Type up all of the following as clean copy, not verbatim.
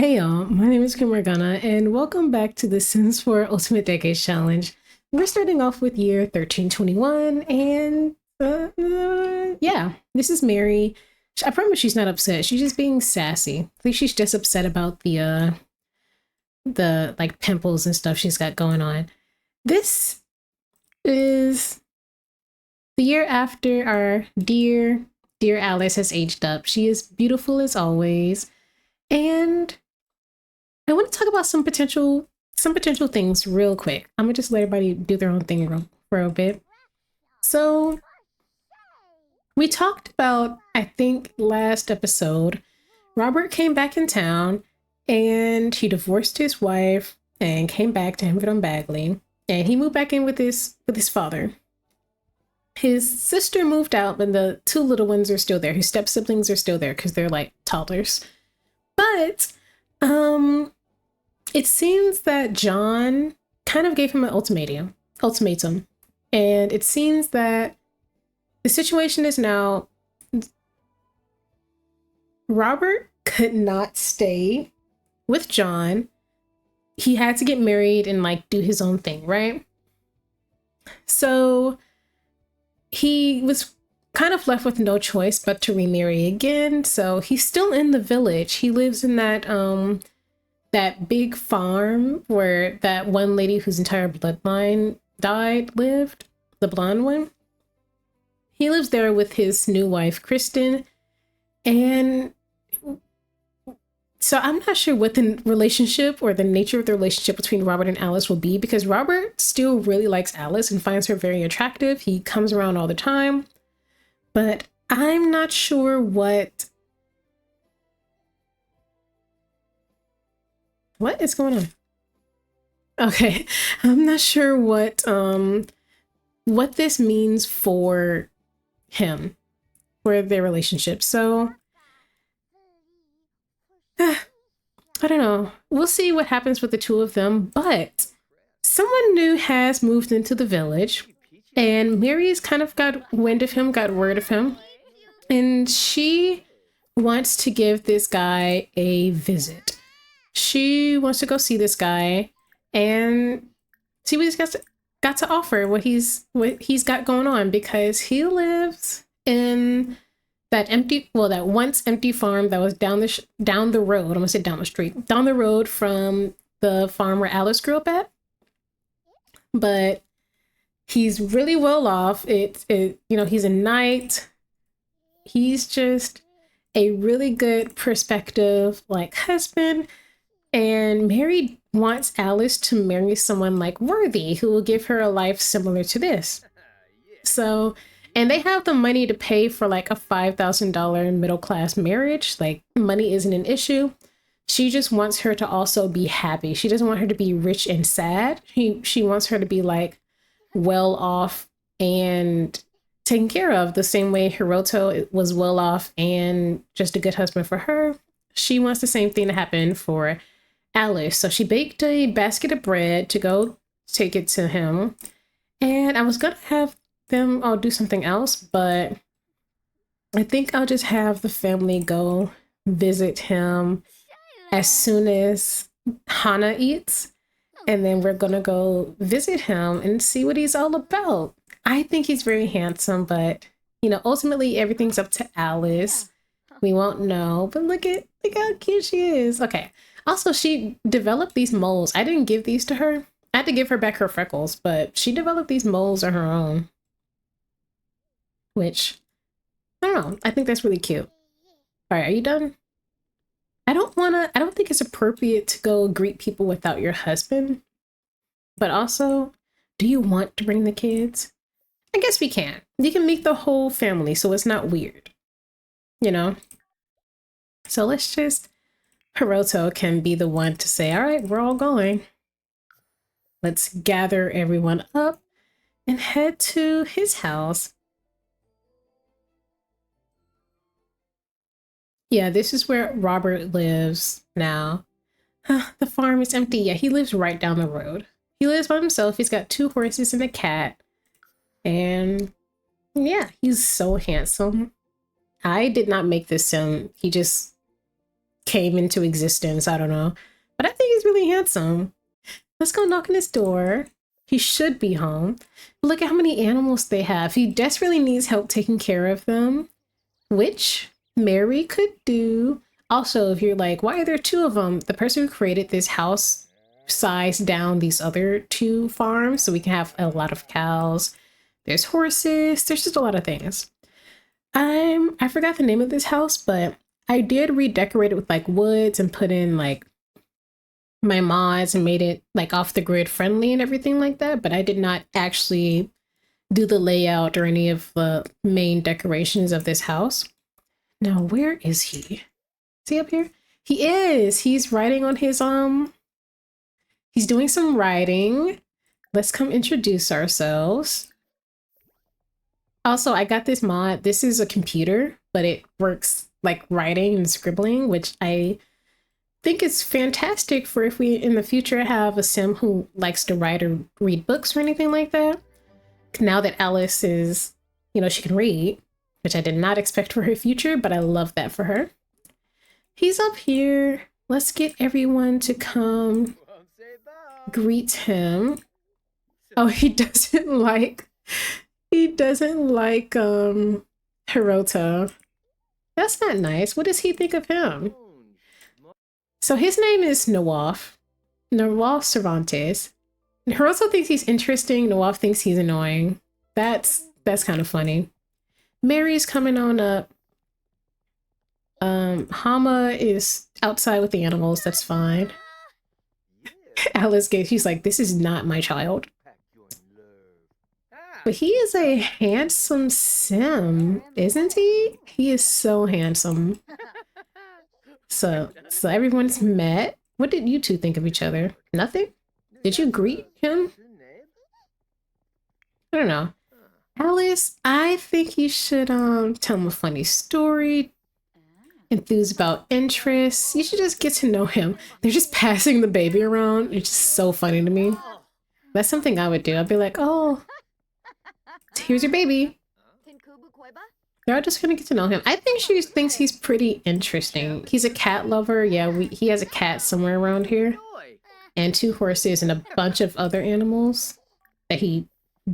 Hey y'all, my name is Kim Morgana, and welcome back to the Sims 4 Ultimate Decades Challenge. We're starting off with year 1321, and yeah, this is Mary. I promise she's not upset. She's just being sassy. I think she's just upset about the like pimples and stuff she's got going on. This is the year after our dear Alice has aged up. She is beautiful as always, and I want to talk about some potential things real quick. I'm gonna just let everybody do their own thing for a bit. So we talked about, I think last episode, Robert came back in town and he divorced his wife and came back to Hempford on Bagley, and he moved back in with his father. His sister moved out, but the two little ones are still there. His step siblings are still there because they're like toddlers. But it seems that John kind of gave him an ultimatum. And it seems that the situation is now Robert could not stay with John. He had to get married and like do his own thing, right? So he was kind of left with no choice but to remarry again. So he's still in the village. He lives in that big farm where that one lady whose entire bloodline died lived, the blonde one. He lives there with his new wife, Kristen. And so I'm not sure what the relationship or the nature of the relationship between Robert and Alice will be, because Robert still really likes Alice and finds her very attractive. He comes around all the time, but I'm not sure what is going on. Okay, I'm not sure what this means for him, for their relationship. So I don't know. We'll see what happens with the two of them, but someone new has moved into the village, and Mary's kind of got wind of him, got word of him, and she wants to give this guy a visit. She wants to go see this guy and see what he's got to offer, what he's got going on, because he lives in that once empty farm that was down the road. I'm gonna say down the street, down the road from the farm where Alice grew up at. But he's really well off. He's a knight. He's just a really good prospective like husband. And Mary wants Alice to marry someone like worthy who will give her a life similar to this. So, and they have the money to pay for like a $5,000 middle class marriage. Like, money isn't an issue. She just wants her to also be happy. She doesn't want her to be rich and sad. She wants her to be like well off and taken care of, the same way Hiroto was well off and just a good husband for her. She wants the same thing to happen for Alice. So she baked a basket of bread to go take it to him. And I was gonna have them all do something else, but I think I'll just have the family go visit him as soon as Hana eats. And then we're gonna go visit him and see what he's all about. I think he's very handsome, but ultimately everything's up to Alice. We won't know, but look how cute she is. Okay. Also, she developed these moles. I didn't give these to her. I had to give her back her freckles, but she developed these moles on her own. Which, I don't know. I think that's really cute. All right, are you done? I don't think it's appropriate to go greet people without your husband. But also, do you want to bring the kids? I guess we can. You can meet the whole family, so it's not weird. So let's just... Hiroto can be the one to say, all right, we're all going. Let's gather everyone up and head to his house. Yeah, this is where Robert lives now. The farm is empty. Yeah, he lives right down the road. He lives by himself. He's got 2 horses and a cat. And yeah, he's so handsome. I did not make this sim. He just came into existence. I don't know. But I think he's really handsome. Let's go knock on his door. He should be home. Look at how many animals they have. He desperately needs help taking care of them, which Mary could do. Also, if you're like, why are there two of them? The person who created this house sized down these other two farms so we can have a lot of cows. There's horses. There's just a lot of things. I forgot the name of this house, but I did redecorate it with like woods and put in like my mods and made it like off the grid friendly and everything like that. But I did not actually do the layout or any of the main decorations of this house. Now, where is he? Is he up here? He is. He's writing on his he's doing some writing. Let's come introduce ourselves. Also, I got this mod. This is a computer, but it works like writing and scribbling, which I think is fantastic for if we in the future have a sim who likes to write or read books or anything like that. Now that Alice is, you know, she can read, which I did not expect for her future, but I love that for her. He's up here. Let's get everyone to come greet him. Oh, he doesn't like Hirota. That's not nice. What does he think of him? So his name is Nawaf Cervantes. And Hirota thinks he's interesting. Nawaf thinks he's annoying. That's kind of funny. Mary's coming on up. Hama is outside with the animals. That's fine. Alice gave, she's like, this is not my child. But he is a handsome sim, isn't he? He is so handsome. So everyone's met. What did you two think of each other? Nothing? Did you greet him? I don't know. Alice, I think you should tell him a funny story. Enthuse about interests. You should just get to know him. They're just passing the baby around. It's just so funny to me. That's something I would do. I'd be like, oh, here's your baby. They're all just gonna get to know him. I think she thinks he's pretty interesting. He's a cat lover. Yeah, he has a cat somewhere around here. And 2 horses and a bunch of other animals that he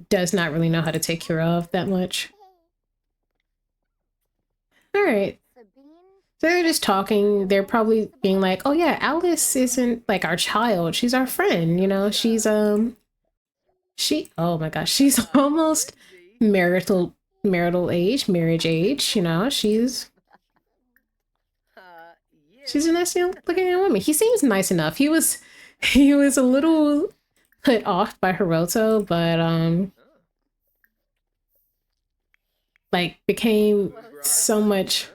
does not really know how to take care of that much. All right. So they're just talking. They're probably being like, oh yeah, Alice isn't like our child. She's our friend, you know? She's, oh my gosh, she's almost marital age, marriage age, you know? She's a nice looking young woman. He seems nice enough. He was a little put off by Hiroto, but like became so much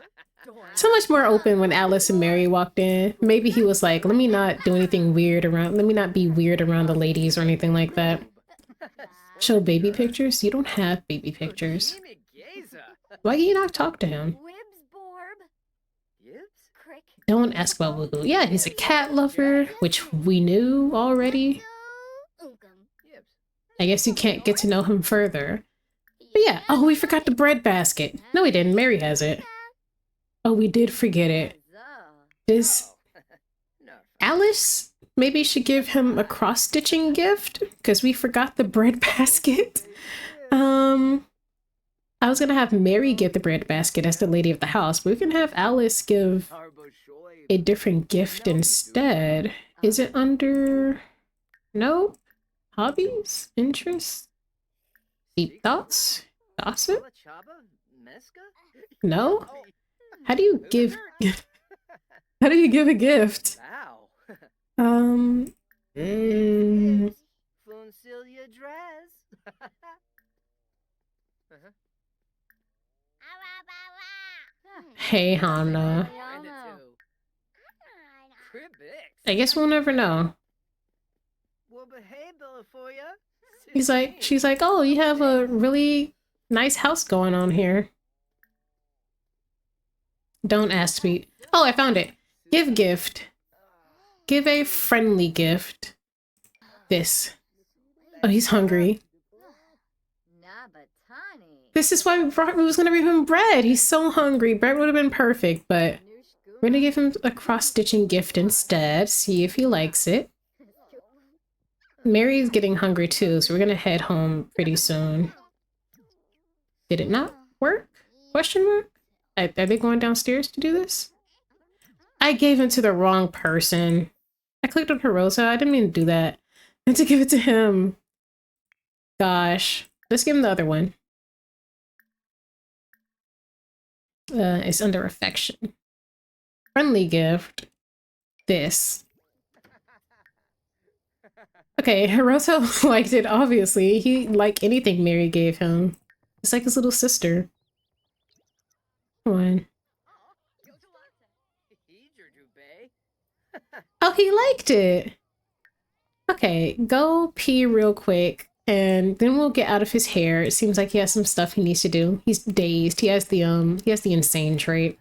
more open when Alice and Mary walked in. Maybe he was like, let me not do anything weird around, let me not be weird around the ladies or anything like that. Show baby pictures? You don't have baby pictures. Why can you not talk to him? Don't ask about Woohoo. Yeah, he's a cat lover, which we knew already. I guess you can't get to know him further. But yeah, oh, we forgot the bread basket. No, we didn't. Mary has it. Oh, we did forget it. Does Alice maybe should give him a cross-stitching gift? Because we forgot the bread basket. I was gonna have Mary get the bread basket as the lady of the house, but we can have Alice give a different gift instead. Is it under... No? Hobbies? Interests? Deep thoughts? Gossip? No? How do you give... How do you give a gift? Hey, Hana. I guess we'll never know. She's like, oh, you have a really nice house going on here. Don't ask me. Oh, I found it. Give gift. Give a friendly gift. This. Oh, he's hungry. This is why we was gonna give him bread. He's so hungry. Bread would have been perfect, but We're gonna give him a cross-stitching gift instead, see if he likes it. Mary's getting hungry too, so we're gonna head home pretty soon. Did it not work? Question mark? Are they going downstairs to do this? I gave it to the wrong person. I clicked on Hirosa. I didn't mean to do that. I meant to give it to him. Gosh. Let's give him the other one. It's under affection. Friendly gift. This. Okay, Hirosa liked it, obviously. He liked anything Mary gave him. It's like his little sister. Come on. Oh, he liked it! Okay, go pee real quick, and then we'll get out of his hair. It seems like he has some stuff he needs to do. He's dazed. He has the insane trait.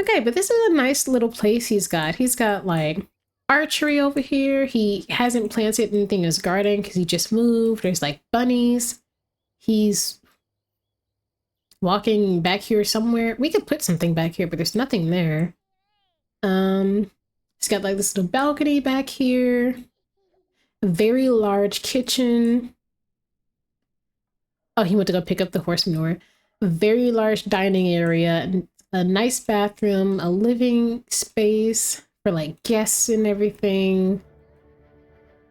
Okay, but this is a nice little place he's got. He's got, like, archery over here. He hasn't planted anything in his garden because he just moved. There's, like, bunnies. He's walking back here somewhere. We could put something back here, but there's nothing there. He's got like this little balcony back here. A very large kitchen. Oh, he went to go pick up the horse manure. A very large dining area. A nice bathroom. A living space for like guests and everything.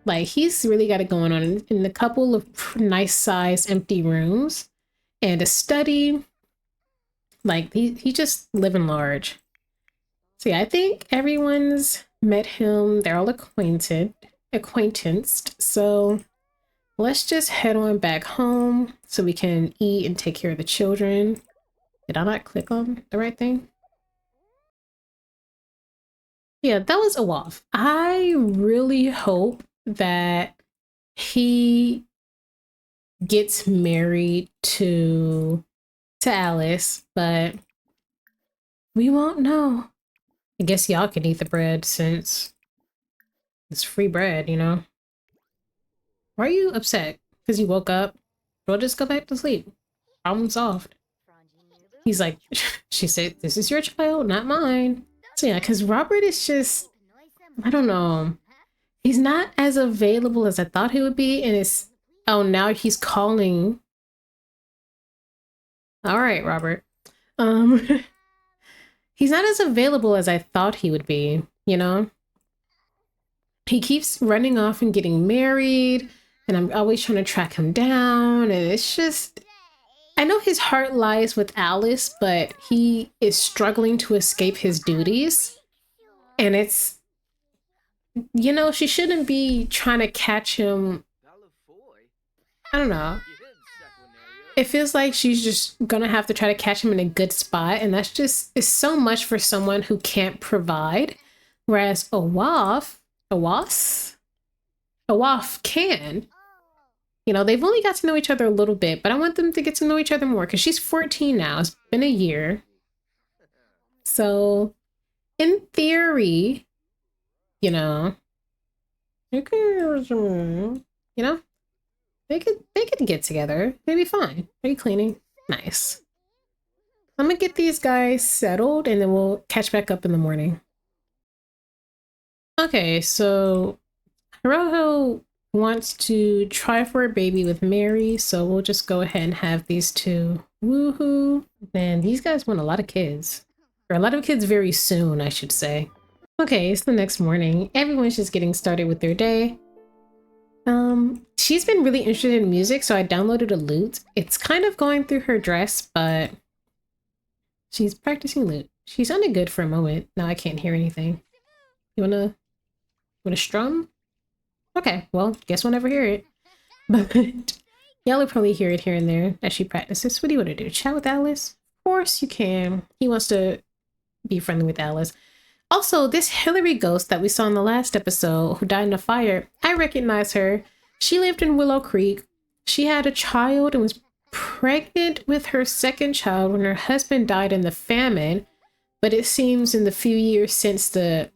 Like he's really got it going on in a couple of nice sized empty rooms. And a study. Like he just living large. So yeah, I think everyone's met him. They're all acquaintanced. So let's just head on back home so we can eat and take care of the children. Did I not click on the right thing? Yeah, that was a waff. I really hope that he gets married to Alice, but we won't know. I guess y'all can eat the bread since it's free bread, you know? Why are you upset? Because you woke up? We'll just go back to sleep. Problem solved. He's like, she said, this is your child, not mine. So yeah, because Robert is just, I don't know. He's not as available as I thought he would be, and it's, oh, now he's calling. All right, Robert. He's not as available as I thought he would be, you know? He keeps running off and getting married, and I'm always trying to track him down, and it's just... I know his heart lies with Alice, but he is struggling to escape his duties, and it's... You know, she shouldn't be trying to catch him... I don't know. It feels like she's just gonna have to try to catch him in a good spot, and that's just is so much for someone who can't provide. Whereas a waff can. You know, they've only got to know each other a little bit, but I want them to get to know each other more because she's 14 now. It's been a year. So, in theory, you know, they could get together. They'd be fine. Are you cleaning? Nice. I'm gonna get these guys settled and then we'll catch back up in the morning. Okay, so Hiroho wants to try for a baby with Mary, so we'll just go ahead and have these two. Woohoo! Man, these guys want a lot of kids. Or a lot of kids very soon, I should say. Okay, it's the next morning. Everyone's just getting started with their day. She's been really interested in music, so I downloaded a lute. It's kind of going through her dress, but she's practicing lute. She sounded good for a moment. Now I can't hear anything. You wanna strum? Okay, well, guess we'll never hear it. But y'all will probably hear it here and there as she practices. What do you want to do? Chat with Alice? Of course you can. He wants to be friendly with Alice. Also, this Hillary ghost that we saw in the last episode who died in a fire, I recognize her. She lived in Willow Creek. She had a child and was pregnant with her second child when her husband died in the famine. But it seems in the few years since that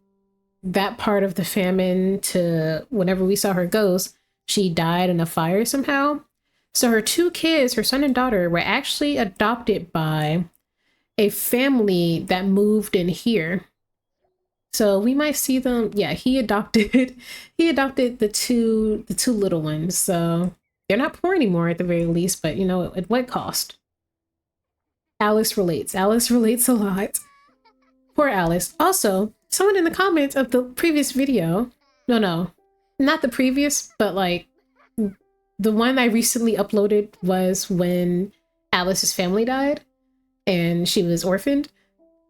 part of the famine to whenever we saw her ghost, she died in a fire somehow. So her two kids, her son and daughter, were actually adopted by a family that moved in here. So we might see them. Yeah, he adopted he adopted the two little ones. So they're not poor anymore at the very least, but you know, at what cost? Alice relates. Alice relates a lot. Poor Alice. Also, someone in the comments of the previous video, no, not the previous, but like the one I recently uploaded was when Alice's family died and she was orphaned,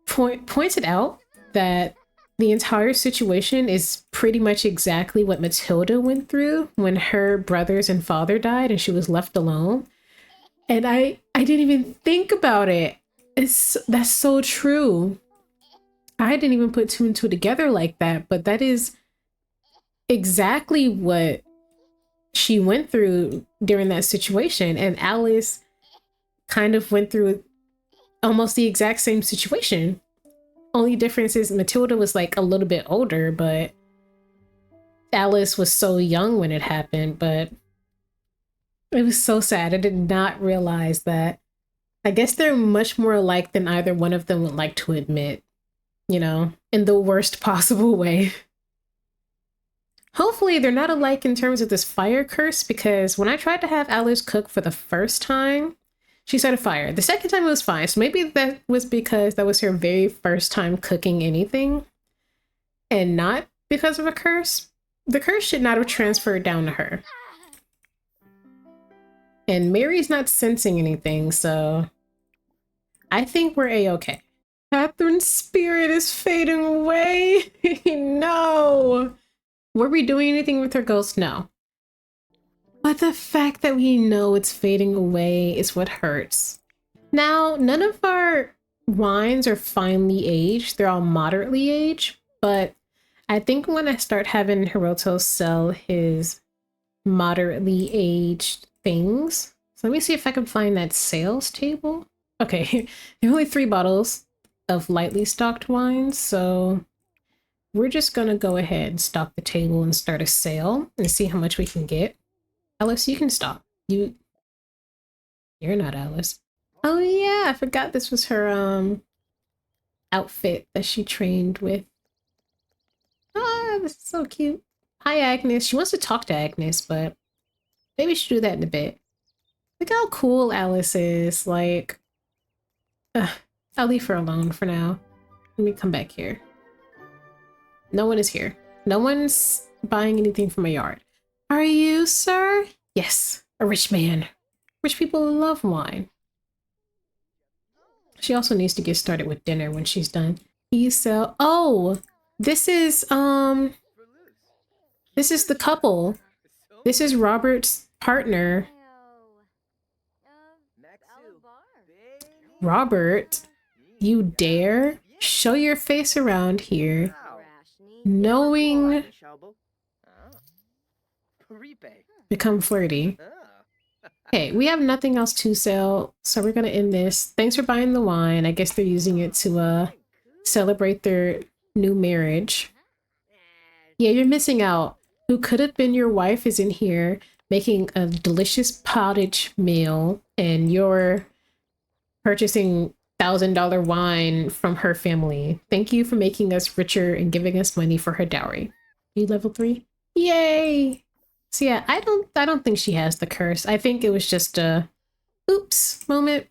pointed out that the entire situation is pretty much exactly what Matilda went through when her brothers and father died and she was left alone. And I didn't even think about it. That's so true. I didn't even put two and two together like that, but that is exactly what she went through during that situation. And Alice kind of went through almost the exact same situation. Only difference is Matilda was like a little bit older, but Alice was so young when it happened. But it was so sad. I did not realize that. I guess they're much more alike than either one of them would like to admit, you know, in the worst possible way. Hopefully they're not alike in terms of this fire curse, because when I tried to have Alice cook for the first time, she started fire. The second time it was fine. So maybe that was because that was her very first time cooking anything and not because of a curse. The curse should not have transferred down to her. And Mary's not sensing anything, so I think we're a-okay. Catherine's spirit is fading away. No. Were we doing anything with her ghost? No. But the fact that we know it's fading away is what hurts. Now, none of our wines are finely aged. They're all moderately aged, but I think when I start having Hiroto sell his moderately aged things. So let me see if I can find that sales table. Okay, there are only 3 bottles of lightly stocked wines, so we're just gonna go ahead and stock the table and start a sale and see how much we can get. Alice, you can stop. You're not Alice. Oh yeah, I forgot this was her outfit that she trained with. Ah, this is so cute. Hi Agnes. She wants to talk to Agnes, but maybe we should do that in a bit. Look how cool Alice is. Like, I'll leave her alone for now. Let me come back here. No one is here. No one's buying anything from my yard. Are you, sir? Yes, a rich man. Rich people love wine. She also needs to get started with dinner when she's done. You sell. Oh, this is the couple. This is Robert's partner. Robert, you dare show your face around here, knowing become flirty. Okay, we have nothing else to sell, so we're gonna end this. Thanks for buying the wine. I guess they're using it to celebrate their new marriage. Yeah, you're missing out. Who could have been your wife is in here making a delicious pottage meal, and you're purchasing $1,000 wine from her family. Thank you for making us richer and giving us money for her dowry. You level 3? Yay! So yeah, I don't think she has the curse. I think it was just a oops moment,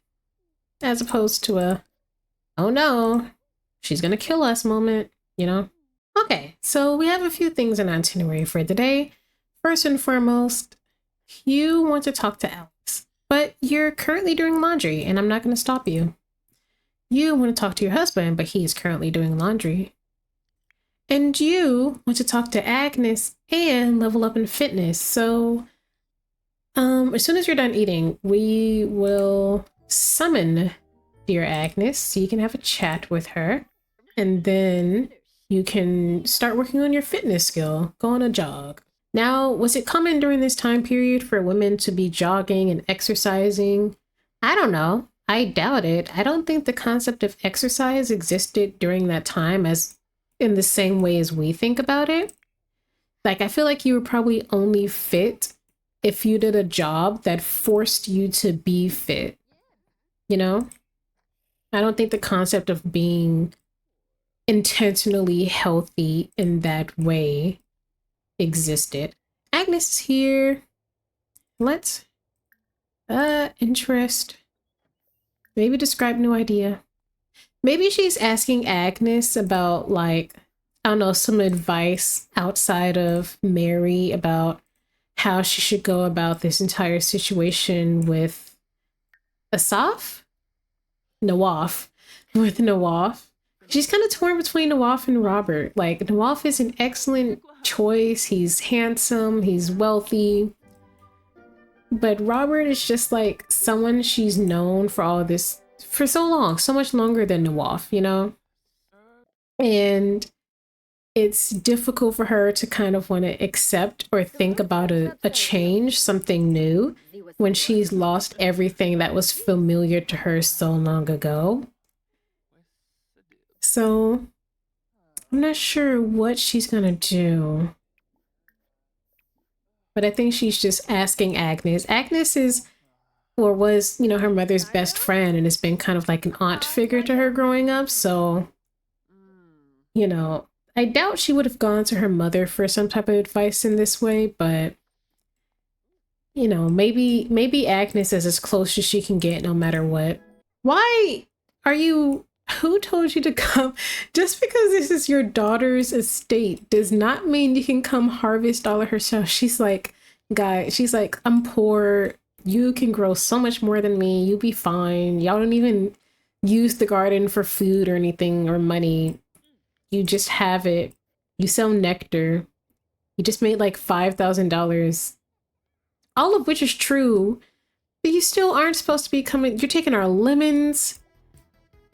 as opposed to a oh no, she's gonna kill us moment, you know? Okay, so we have a few things in itinerary for today. First and foremost, you want to talk to Alex, but you're currently doing laundry and I'm not gonna stop you. You want to talk to your husband, but he's currently doing laundry. And you want to talk to Agnes and level up in fitness. So as soon as you're done eating, we will summon dear Agnes so you can have a chat with her. And then you can start working on your fitness skill. Go on a jog. Now, was it common during this time period for women to be jogging and exercising? I don't know. I doubt it. I don't think the concept of exercise existed during that time as in the same way as we think about it. Like, I feel like you were probably only fit if you did a job that forced you to be fit, you know? I don't think the concept of being intentionally healthy in that way existed. Agnes is here. Let's interest. Maybe describe new idea. Maybe she's asking Agnes about, like, I don't know, some advice outside of Mary about how she should go about this entire situation with Asaf? Nawaf. With Nawaf. She's kind of torn between Nawaf and Robert. Like, Nawaf is an excellent choice. He's handsome, he's wealthy. But Robert is just like someone she's known for all of this for so long, so much longer than Nawaf, you know? And it's difficult for her to kind of want to accept or think about a change, something new, when she's lost everything that was familiar to her so long ago. So I'm not sure what she's gonna do. But I think she's just asking Agnes. Agnes is, or was, you know, her mother's best friend and has been kind of like an aunt figure to her growing up. So, you know, I doubt she would have gone to her mother for some type of advice in this way, but you know, maybe Agnes is as close as she can get no matter what. Why are you, who told you to come? Just because this is your daughter's estate does not mean you can come harvest all of herself. She's like, guy, she's like, I'm poor. You can grow so much more than me. You'll be fine. Y'all don't even use the garden for food or anything or money. You just have it. You sell nectar. You just made like $5,000. All of which is true, but you still aren't supposed to be coming. You're taking our lemons.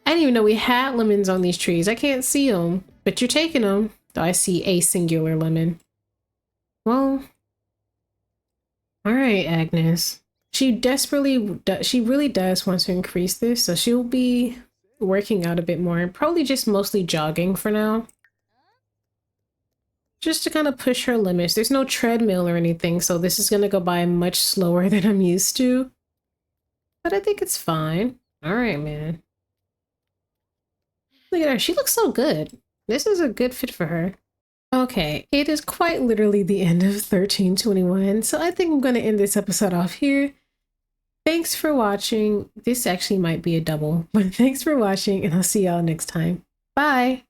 I didn't even know we had lemons on these trees. I can't see them, but you're taking them. Though I see a singular lemon. Well, all right, Agnes. She really does want to increase this, so she'll be working out a bit more and probably just mostly jogging for now. Just to kind of push her limits. There's no treadmill or anything, so this is going to go by much slower than I'm used to. But I think it's fine. All right, man. Look at her. She looks so good. This is a good fit for her. Okay, it is quite literally the end of 1321, so I think I'm going to end this episode off here. Thanks for watching. This actually might be a double, but thanks for watching, and I'll see y'all next time. Bye!